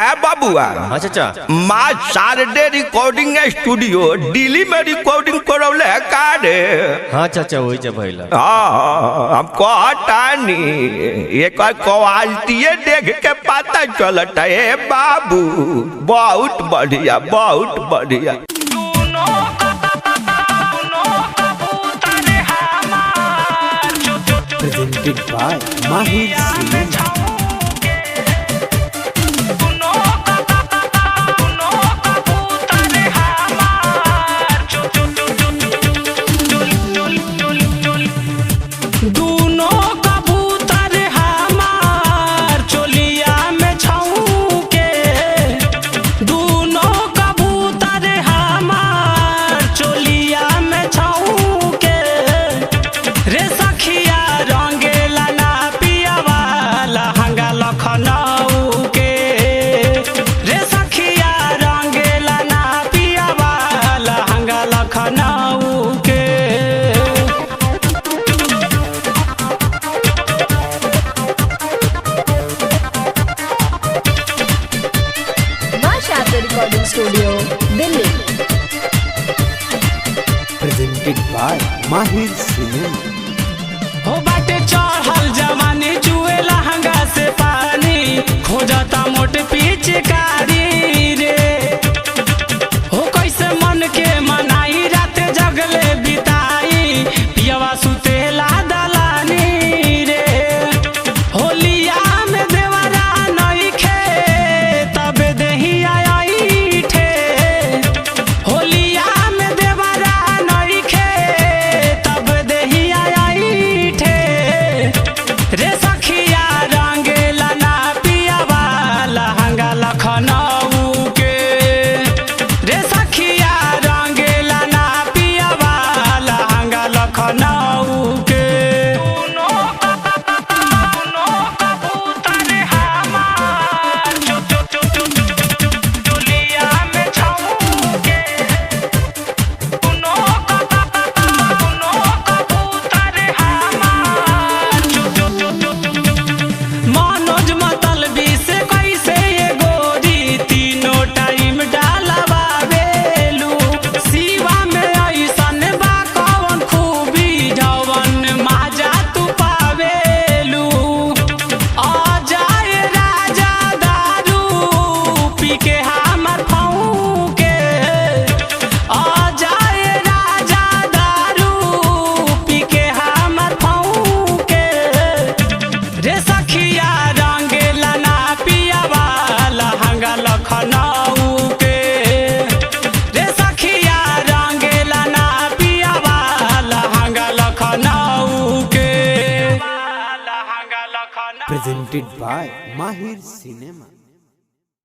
है बाबुआ। हाँ चाचा। माँ सारडे रिकॉर्डिंग स्टूडियो दिल्ली में रिकॉर्डिंग करौले है का रे? हाँ चाचा वही जब भइला। हाँ हम कहतानी एक क्वालिटी देख के पता चलता है बाबू। बहुत बढ़िया बहुत बढ़िया। Presented by Mahir Cinema. Recording studio Delhi. Presented by Mahir Cinema. हो बाटे चढ़ल जवानी जुए लहंगा से पानी खोजता मोट पिचकारी रे। हो कैसे मन के मनाई रात जगले बिताई पियवा सुतेला दलानी रे। होलिया में देवरा नइखे तबे देही आई ठे। होलिया में देवरा नइखे तब देही आई ठे। रे सखिया रंगेला ना पियावा लहंगा लखनऊ के। रे सखिया रंगेला ना पियावा लहंगा लखनऊ के। मनोज मतलबी से कैसे ये गोरी तीनों टाइम डालवावेलू। सीवा में ऐसन बा कौन खूबी जवन माजा तू पावेलू। आ जाए राजा दारू पी के हमर फौके। आ जाए राजा दारू पी के हमर फौके। रे सखिया रंगेला ना पियावा लहंगा लखनऊ के। रे सखिया रंगेला ना पियावा लहंगा लखनऊ के। Presented by Mahir Cinema.